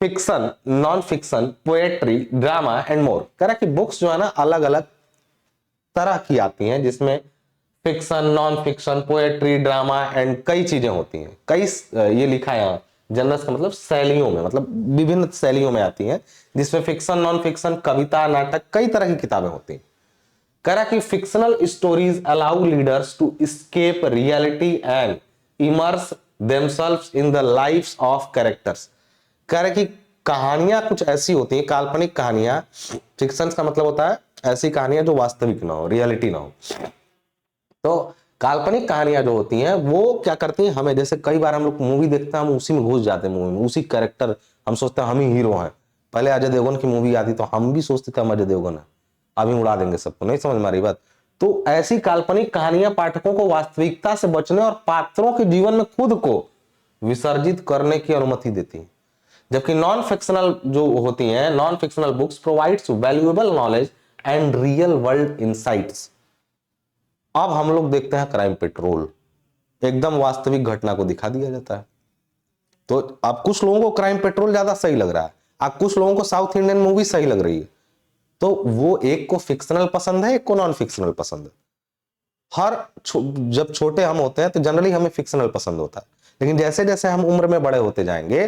fiction, non fiction, poetry, drama and more. करा कि बुक्स जो है ना अलग अलग तरह की आती हैं, जिसमें fiction, non fiction, poetry, drama and कई चीजें होती हैं। कई ये लिखा है यहाँ, जनरस का मतलब शैलियों में, मतलब विभिन्न शैलियों में आती हैं, जिसमें फिक्शन, नॉन फिक्शन, कविता, नाटक, कई तरह की किताबें होती हैं। कह रहा कि fictional stories allow leaders to escape reality and immerse themselves in the lives of characters. कह रहा कि कहानियां कुछ ऐसी होती हैं, काल्पनिक कहानियां, फिक्शन का मतलब होता है ऐसी कहानियां जो वास्तविक ना हो, रियलिटी ना हो। तो काल्पनिक कहानियां जो होती हैं वो क्या करती हैं, हमें जैसे कई बार हम लोग मूवी देखते हैं, हम उसी में घुस जाते हैं, मूवी में उसी कैरेक्टर, हम सोचते हैं हम ही हीरो हैं। पहले अजय देवगन की मूवी आती तो हम भी सोचते थे हम अजय देवगन है, अभी उड़ा देंगे सबको। नहीं समझ में आ रही बात? तो ऐसी काल्पनिक कहानियां पाठकों को वास्तविकता से बचने और पात्रों के जीवन में खुद को विसर्जित करने की अनुमति देती है। जबकि नॉन फिक्शनल जो होती हैं, non fictional books provides valuable knowledge and real world insights. अब हम लोग देखते हैं क्राइम पेट्रोल, एकदम वास्तविक घटना को दिखा दिया जाता है। तो अब कुछ लोगों को क्राइम पेट्रोल ज्यादा सही लग रहा है, अब कुछ लोगों को साउथ इंडियन मूवी सही लग रही है। तो वो एक को फिक्शनल पसंद है, एक को नॉन फिक्शनल पसंद है। जब छोटे हम होते हैं तो जनरली हमें फिक्शनल पसंद होता है, लेकिन जैसे जैसे हम उम्र में बड़े होते जाएंगे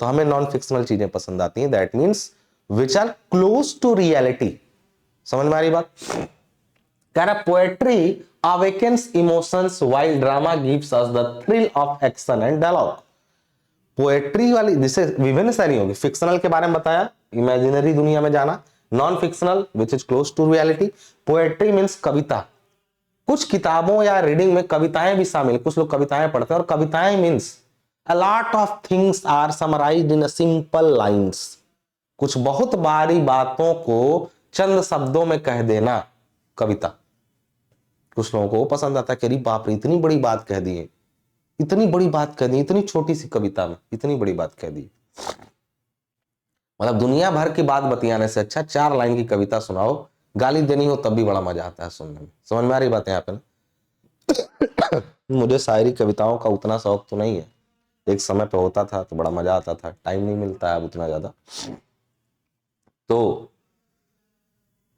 तो हमें नॉन फिक्शनल चीजें पसंद आती हैं, that means which are close to reality. समझ में आ रही बात? कह रहा poetry awakens emotions while drama gives us the thrill of action and dialogue। Poetry वाली जिसे विभिन्न शैली होगी, फिक्शनल के बारे में बताया, इमेजिनरी दुनिया में जाना, non fictional which is close to reality. Poetry means कविता, कुछ किताबों या रीडिंग में कविताएं भी शामिल, कुछ लोग कविताएं पढ़ते हैं, और कविताएं means a lot of things are summarized in a simple lines। कुछ बहुत बारी बातों को चंद शब्दों में कह देना कविता। कुछ लोगों को पसंद आता है कि अरे बाप रे इतनी बड़ी बात कह दी है, इतनी बड़ी बात कह दी, इतनी छोटी सी कविता में इतनी बड़ी बात कह दी। मतलब दुनिया भर की बात बतियाने से अच्छा 4 लाइन की कविता सुनाओ, गाली देनी हो तब भी बड़ा मजा आता है सुनने में। समझ में आ रही बात है यहाँ पे ना? मुझे शायरी कविताओं का उतना शौक तो नहीं है, एक समय पे होता था तो बड़ा मजा आता था, टाइम नहीं मिलता है अब उतना ज्यादा। तो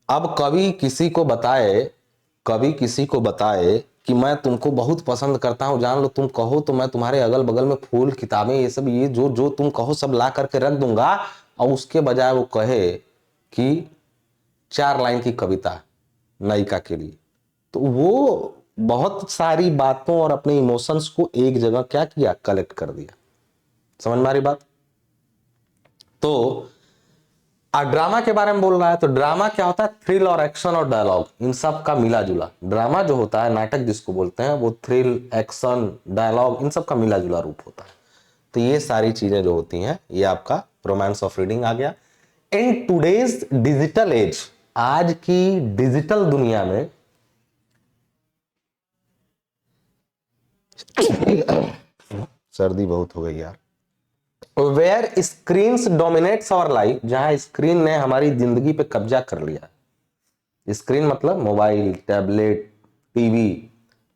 अब कवि किसी को बताए कि मैं तुमको बहुत पसंद करता हूं, जान लो, तुम कहो तो मैं तुम्हारे अगल बगल में फूल, किताबें, ये सब, ये जो जो तुम कहो सब ला करके रख दूंगा, और उसके बजाय वो कहे कि 4 लाइन की कविता नायिका के लिए, तो वो बहुत सारी बातों और अपने इमोशंस को एक जगह क्या किया, कलेक्ट कर दिया। समझ में आ रही बात? तो ड्रामा के बारे में बोल रहा है, तो ड्रामा क्या होता है, थ्रिल और एक्शन और डायलॉग, इन सब का मिला जुला। ड्रामा जो होता है, नाटक जिसको बोलते हैं, वो थ्रिल, एक्शन, डायलॉग, इन सब का मिला जुला रूप होता है। तो ये सारी चीजें जो होती हैं, ये आपका रोमांस ऑफ रीडिंग आ गया। इन टूडेज डिजिटल एज, आज की डिजिटल दुनिया में सर्दी बहुत हो गई यार। Where screens dominates our life, जहां स्क्रीन ने हमारी जिंदगी पे कब्जा कर लिया। स्क्रीन मतलब मोबाइल, टैबलेट, टीवी।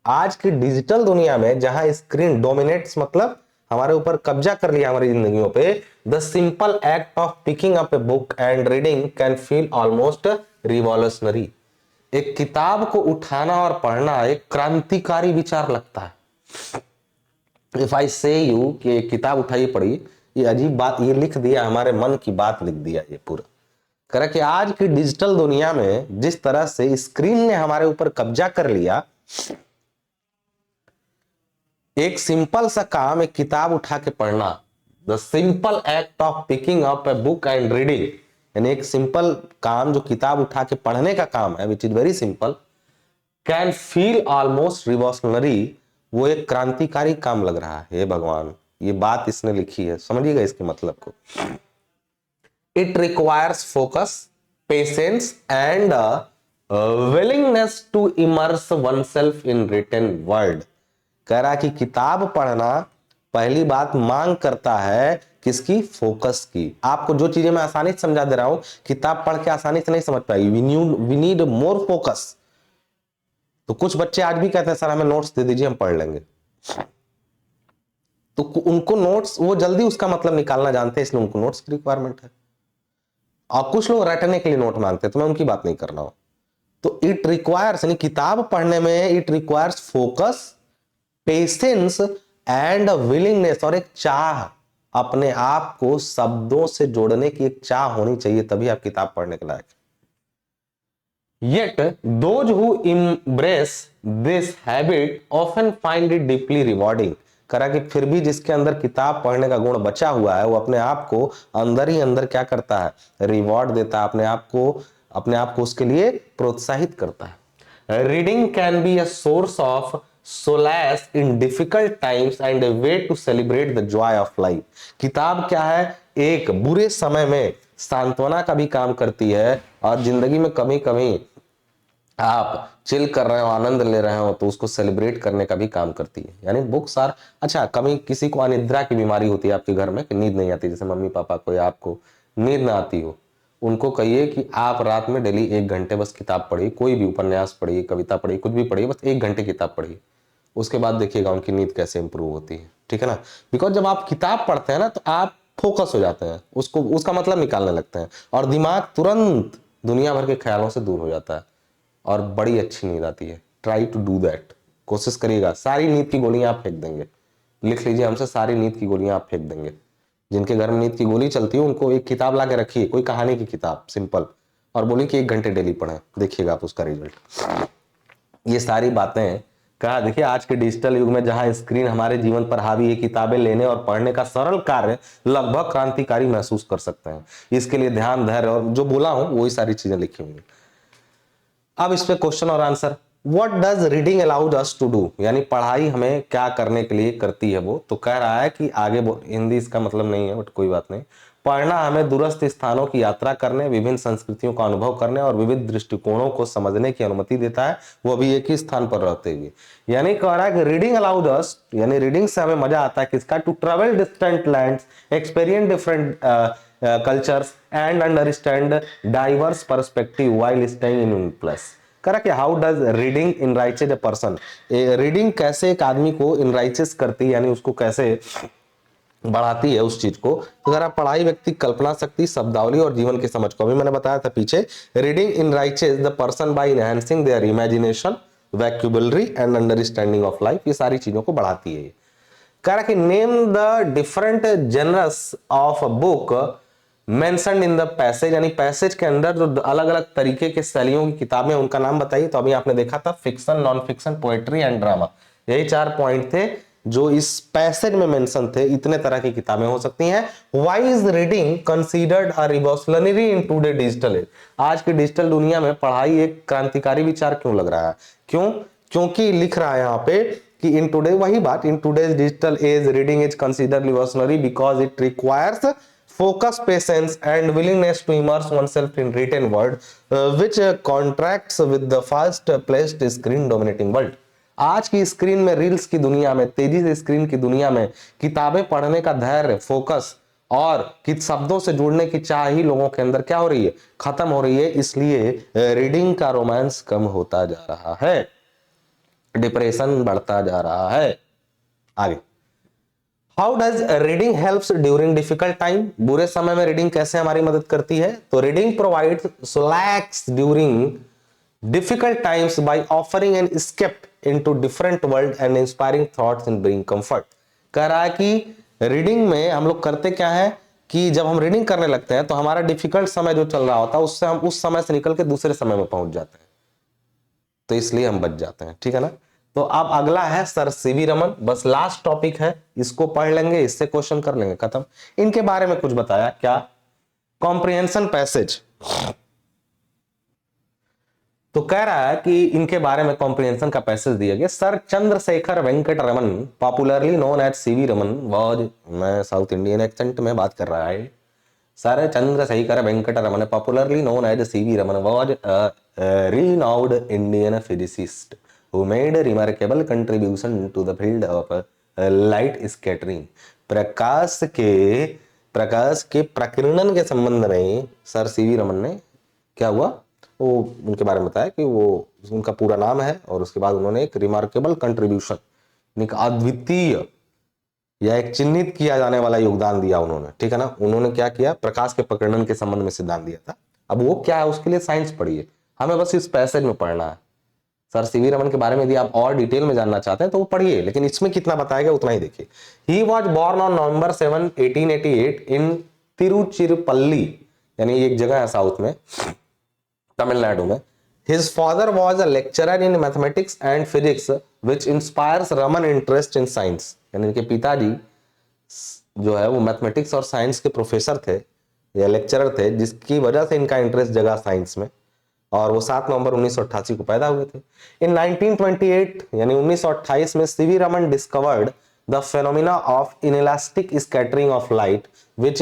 आज की डिजिटल दुनिया में जहां स्क्रीन डोमिनेट्स मतलब हमारे ऊपर कब्जा कर लिया हमारी जिंदगियों पे, the simple act of picking up a book and reading can feel almost revolutionary. एक किताब को उठाना और पढ़ना एक क्रांतिकारी विचार लगता है। इफ आई से यू कि एक किताब उठाइए पढ़िए, ये अजीब बात, ये लिख दिया, हमारे मन की बात लिख दिया ये पूरा। कह कि आज की डिजिटल दुनिया में जिस तरह से स्क्रीन ने हमारे ऊपर कब्जा कर लिया, एक सिंपल सा काम, एक किताब उठा के पढ़ना, the simple act of picking up a book and reading, यानी एक सिंपल काम जो किताब उठा के पढ़ने का काम है, which is very simple, can feel almost revolutionary, वो एक क्रांतिकारी काम लग रहा है। हे भगवान, ये बात इसने लिखी है, समझिएगा इसके मतलब को। It requires focus, patience and willingness to immerse oneself in written word. कह रहा कि किताब पढ़ना पहली बात मांग करता है किसकी, फोकस की। आपको जो चीजें मैं आसानी से समझा दे रहा हूं, किताब पढ़ के आसानी से नहीं समझ पाएगी, वी नीड मोर फोकस। तो कुछ बच्चे आज भी कहते हैं सर हमें नोट्स दे दीजिए हम पढ़ लेंगे, तो उनको नोट्स, वो जल्दी उसका मतलब निकालना जानते हैं, इसलिए उनको नोट्स की रिक्वायरमेंट है। और कुछ लोग रटने के लिए नोट मांगते हैं, तो मैं उनकी बात नहीं कर रहा हूं। तो इट रिक्वायर्स, यानी किताब पढ़ने में it requires focus, patience and willingness, और एक चाह, अपने आप को शब्दों से जोड़ने की एक चाह होनी चाहिए, तभी आप किताब पढ़ने के लायक। Yet those who embrace this habit often find it deeply rewarding। करा कि फिर भी जिसके अंदर किताब पढ़ने का गुण बचा हुआ है, वो अपने आप को अंदर ही अंदर क्या करता है, रिवॉर्ड देता है, अपने आप को उसके लिए प्रोत्साहित करता है। Reading can be a source of solace in difficult times and a way to celebrate the joy of life। किताब क्या है, एक बुरे समय में सांत्वना का भी काम करती है, और जिंदगी में कभी कभी आप चिल कर रहे हो, आनंद ले रहे हो, तो उसको सेलिब्रेट करने का भी काम करती है। यानी बुक्स आर, अच्छा कभी किसी को अनिद्रा की बीमारी होती है आपके घर में, कि नींद नहीं आती, जैसे मम्मी पापा को या आपको नींद ना आती हो, उनको कहिए कि आप रात में डेली 1 घंटे बस किताब पढ़िए, कोई भी उपन्यास पढ़िए, कविता पढ़िए, कुछ भी पढ़िए, बस 1 घंटे किताब पढ़िए, उसके बाद देखिएगा उनकी नींद कैसे इंप्रूव होती है। ठीक है ना? बिकॉज जब आप किताब पढ़ते हैं ना, तो आप फोकस हो जाते हैं, उसका मतलब निकालने लगते हैं, और दिमाग तुरंत दुनिया भर के ख्यालों से दूर हो जाता है और बड़ी अच्छी नींद आती है। ट्राई टू डू दैट, कोशिश करिएगा। सारी नींद की गोलियां आप फेंक देंगे, लिख लीजिए हमसे, सारी नींद की गोलियां आप फेंक देंगे। जिनके घर में नींद की गोली चलती है उनको एक किताब ला के रखिए, कोई कहानी की किताब सिंपल, और बोलिए कि 1 घंटे डेली पढ़ें, देखिएगा आप उसका रिजल्ट। ये सारी बातें कहा। देखिए आज के डिजिटल युग में जहां स्क्रीन हमारे जीवन पर हावी है, किताबें लेने और पढ़ने का सरल कार्य लगभग क्रांतिकारी महसूस कर सकते हैं। इसके लिए ध्यान, धैर्य और जो बोला हूं वही सारी चीजें लिखी हुई। अब इस पे क्वेश्चन और answer. What does reading allowed us to do, यानी पढ़ाई हमें क्या करने के लिए करती है। वो तो कह रहा है कि आगे हिंदी इसका मतलब नहीं है बट कोई बात नहीं। पढ़ना हमें दूरस्थ स्थानों की यात्रा करने, विभिन्न संस्कृतियों का अनुभव करने और विविध दृष्टिकोणों को समझने की अनुमति देता है, वो भी एक ही स्थान पर रहते हुए। यानी कह रहा है कि रीडिंग अलाउड अस, यानी रीडिंग से हमें मजा आता है किसका, to travel distant lands, experience different cultures and understand diverse perspective while staying in one place. करा कि how does reading enriches a person, reading कैसे एक आदमी को इनराइचेस करती है, यानी उसको कैसे बढ़ाती है उस चीज को। तो जरा पढ़ाई व्यक्ति कल्पना शक्ति, शब्दावली और जीवन की समझ को, अभी मैंने बताया था पीछे, reading enriches the person by enhancing their imagination, vocabulary and understanding of life, ये सारी चीजों को बढ़ाती है। कह रहा कि name the different genres of a book mentioned in the passage, यानी पैसेज के अंदर जो अलग अलग तरीके के शैलियों की किताबें उनका नाम बताइए। तो अभी आपने देखा था fiction, non fiction, poetry and drama, यही 4 पॉइंट थे जो इस पैसेज में मेंशन थे। इतने तरह की किताबें हो सकती हैं। Why is reading considered a revolutionary in today digital age, आज की डिजिटल दुनिया में पढ़ाई एक क्रांतिकारी विचार क्यों लग रहा है। क्यों? क्योंकि लिख रहा है यहाँ पे कि इन टुडे, वही बात, in today's digital age reading is considered revolutionary because it requires focus, patience and willingness to immerse oneself in written word, which contracts with the fast paced screen dominating world। आज की screen में, reels की दुनिया में, तेजी से screen की दुनिया में किताबें पढ़ने का धैर्य, फोकस और किन शब्दों से जुड़ने की चाह ही लोगों के अंदर क्या हो रही है, खत्म हो रही है। इसलिए रीडिंग का रोमांस कम होता जा रहा है, डिप्रेशन बढ़ता जा रहा है। आगे, how does reading helps during difficult time, बुरे समय में रीडिंग कैसे हमारी मदद करती है। तो reading provides solace during difficult times by offering an escape into different world and inspiring thoughts in bring comfort. कह रहा है कि रीडिंग में हम लोग करते क्या है कि जब हम रीडिंग करने लगते हैं तो हमारा डिफिकल्ट समय जो चल रहा होता है उससे हम उस समय से निकल के दूसरे समय में पहुंच जाते हैं, तो इसलिए हम बच जाते हैं। ठीक है ना। तो अब अगला है सर सीवी रमन, बस लास्ट टॉपिक है, इसको पढ़ लेंगे, इससे क्वेश्चन कर लेंगे, खत्म। इनके बारे में कुछ बताया क्या, कॉम्प्रिहेंशन पैसेज। तो कह रहा है कि इनके बारे में कॉम्प्रिहेंशन का पैसेज दिया गया। Sir Chandrashekhar Venkat Raman, popularly known as CV Raman, was, मैं साउथ इंडियन एक्सेंट में बात कर रहा है, sir Chandrashekhar Venkat Raman, popularly known as CV Raman, was a renowned Indian physicist who made a remarkable contribution to the field of light scattering। प्रकाश के प्रकीर्णन के संबंध में सर सीवी रमन ने क्या हुआ, वो उनके बारे में बताया कि वो उनका पूरा नाम है और उसके बाद उन्होंने एक रिमार्केबल कंट्रीब्यूशन, एक अद्वितीय या एक चिन्हित किया जाने वाला योगदान दिया उन्होंने। ठीक है ना। उन्होंने क्या किया, प्रकाश के प्रकीर्णन के संबंध में सिद्धांत दिया था। अब वो क्या है, उसके लिए साइंस पढ़िए, हमें बस इस पैसेज में पढ़ना है। सर सीवी रमन के बारे में यदि आप और डिटेल में जानना चाहते हैं तो वो पढ़िए, लेकिन इसमें कितना बताया गया उतना ही देखिए। He was born on November 7, 1888 इन तिरुचिरपल्ली, यानी एक जगह है साउथ में, तमिलनाडु में। His father was a lecturer in mathematics and physics, which inspires Raman interest in science। यानी इनके पिताजी जो है वो मैथमेटिक्स और साइंस के प्रोफेसर थे या लेक्चरर थे, जिसकी वजह से इनका इंटरेस्ट जगा साइंस में, और वो 7 नवंबर 1988 को पैदा हुए थे। इन 1928 यानी 1928 में CV Raman discovered the phenomena of inelastic scattering of light which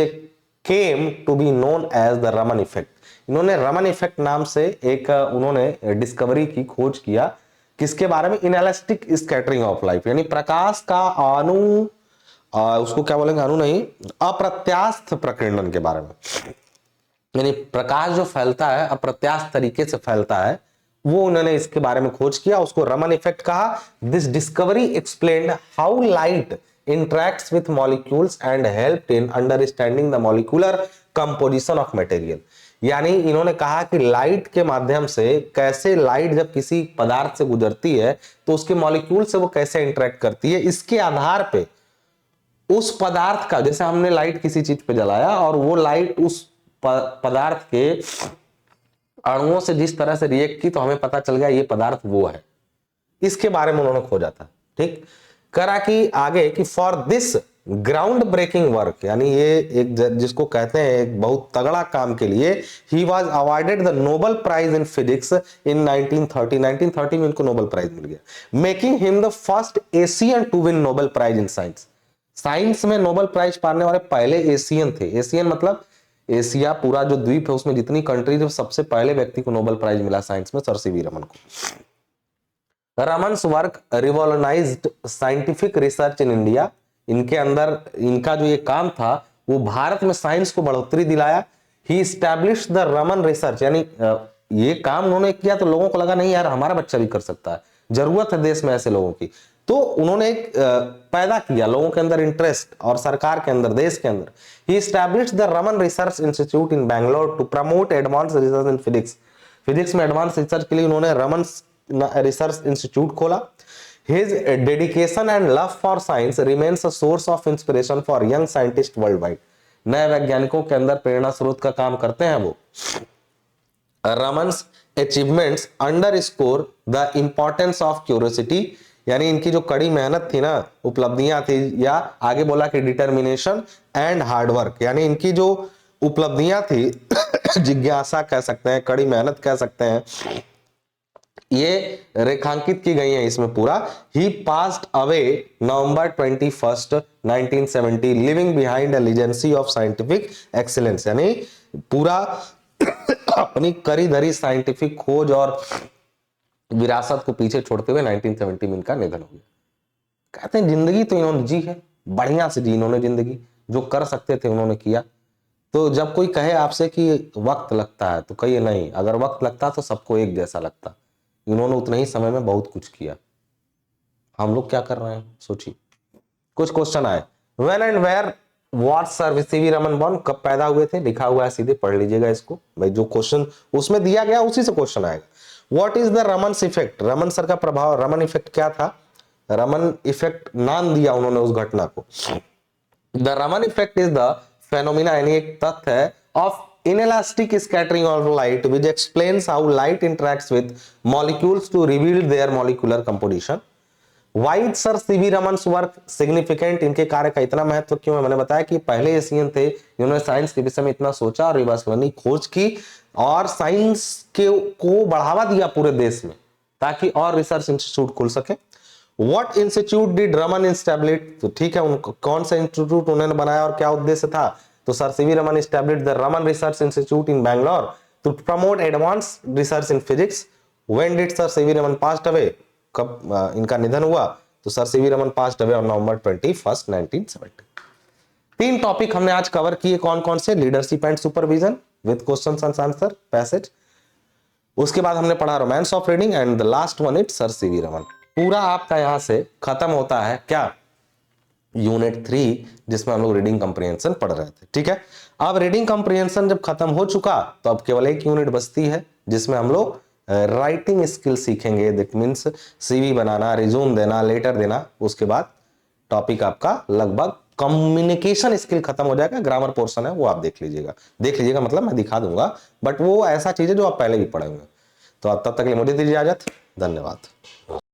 came to be known as the Raman effect. इन्होंने रमन इफेक्ट नाम से एक उन्होंने डिस्कवरी की, खोज किया, किसके बारे में, इनइलास्टिक स्कैटरिंग ऑफ लाइट, यानी प्रकाश का उसको क्या बोलेंगे, अणु नहीं, अप्रत्यास्थ प्रकीर्णन के बारे में। यानी प्रकाश जो फैलता है अप्रत्यास्थ तरीके से फैलता है, वो उन्होंने इसके बारे में खोज किया, उसको रमन इफेक्ट कहा। This discovery explained how light interacts with molecules and helped in understanding the molecular composition of material। यानी इन्होंने कहा कि लाइट के माध्यम से कैसे लाइट जब किसी पदार्थ से गुजरती है तो उसके मॉलिक्यूल से वो कैसे इंटरेक्ट करती है, इसके आधार पे उस पदार्थ का, जैसे हमने लाइट किसी चीज पे जलाया और वो लाइट उस पदार्थ के अणुओं से जिस तरह से रिएक्ट की तो हमें पता चल गया ये पदार्थ वो है। इसके बारे में उन्होंने खोजा था। ठीक, करा कि आगे कि for this groundbreaking work, यानी ये एक जिसको कहते हैं एक बहुत तगड़ा काम के लिए, he was awarded the Nobel prize in physics in 1930। 1930 में इनको नोबेल प्राइज मिल गया, making him the first Asian to win Nobel prize in science. Science में नोबेल प्राइज पाने वाले पहले एशियन थे। एशियन मतलब एशिया पूरा जो द्वीप है उसमें जितनी कंट्रीज है, सबसे पहले व्यक्ति को नोबेल प्राइज मिला साइंस में सर सीवी रमन को। Raman's work revolutionized scientific research in India. इनके अंदर इनका जो ये काम था वो भारत में साइंस को बढ़ोतरी दिलाया। ही एस्टैब्लिश्ड द रमन रिसर्च, यानी ये काम उन्होंने किया तो लोगों को लगा नहीं यार हमारा बच्चा भी कर सकता है, जरूरत है देश में ऐसे लोगों की। तो उन्होंने एक पैदा किया लोगों के अंदर इंटरेस्ट, और सरकार के अंदर, देश के अंदर। He established the Raman research institute in Bangalore to promote advance research in physics. Physics में एडवांस रिसर्च के लिए उन्होंने रमन रिसर्च इंस्टीट्यूट खोला। His dedication and love for science remains a source of inspiration for young scientists worldwide। नए वैज्ञानिकों के अंदर प्रेरणा स्रोत का काम करते हैं वो। Raman's achievements underscore the importance of curiosity, यानी इनकी जो कड़ी मेहनत थी ना, उपलब्धियां थी, या आगे बोला कि डिटर्मिनेशन एंड हार्डवर्क, यानी इनकी जो उपलब्धियां थी जिज्ञासा कह सकते हैं, कड़ी मेहनत कह सकते हैं, ये रेखांकित की गई है इसमें पूरा। He passed away November 21, 1970 living behind a legacy of scientific excellence, यानी पूरा अपनी करी धरी साइंटिफिक खोज और विरासत को पीछे छोड़ते हुए 1970 में इनका निधन हो गया। कहते हैं जिंदगी तो इन्होंने जी है, बढ़िया से जी इन्होंने जिंदगी, जो कर सकते थे उन्होंने किया। तो जब कोई कहे आपसे कि वक्त लगता है तो कहिए नहीं, अगर वक्त लगता तो सबको एक जैसा लगता। इन्होंने उतने ही समय में बहुत कुछ किया, हम लोग क्या कर रहे हैं सोचिए। कुछ क्वेश्चन आए। When and where what sir CV Raman born, कब पैदा हुए थे, लिखा हुआ है, सीधे पढ़ लीजिएगा इसको भाई, जो क्वेश्चन उसमें दिया गया उसी से क्वेश्चन आएगा। What is the Raman's effect, Raman sir का प्रभाव, रमन इफेक्ट क्या था, रमन इफेक्ट नाम दिया उन्होंने उस घटना को। The Raman effect is the phenomena, यानी एक तथ्य है, of inelastic scattering of light which explains how light interacts with molecules to reveal their molecular composition। Why sir C V Raman's work significant, इनके कार्य का इतना महत्व क्यों है। मैंने बताया कि पहले एशियन थे जिन्होंने साइंस के विषय में इतना सोचा और रिवर्सलनी खोज की और साइंस के को बढ़ावा दिया पूरे देश में, ताकि और रिसर्च इंस्टीट्यूट खुल सके। What institute did Raman establish, तो ठीक है उनको कौन सा इंस्टीट्यूट उन्होंने बनाया और क्या उद्देश्य था। तो sir CV Raman established the Raman Research Institute in Bangalore to promote advanced research in physics। When did Sir CV Raman passed away, कब इनका निधन हुआ, तो sir CV Raman passed away on November 21, 1970। तीन टॉपिक हमने आज कवर किए, कौन कौन से, leadership and supervision with questions and answer passage. उसके बाद हमने पढ़ा romance of reading and the last one it sir CV Raman. पूरा आपका यहां से खत्म होता है क्या, यूनिट 3, जिसमें हम लोग रीडिंग कंप्रिहेंशन पढ़ रहे थे। ठीक है, अब रीडिंग कंप्रिहेंशन जब खत्म हो चुका तो अब केवल एक यूनिट बचती है जिसमें हम लोग राइटिंग स्किल सीखेंगे। That means CV banana, resume देना, लेटर देना। उसके बाद टॉपिक आपका लगभग कम्युनिकेशन स्किल खत्म हो जाएगा। ग्रामर पोर्शन है वो आप देख लीजिएगा मतलब मैं दिखा दूंगा, बट वो ऐसा चीज है जो आप पहले भी पढ़े होंगे। तो अब तब तक के लिए मुझे दीजिए इजाजत, धन्यवाद।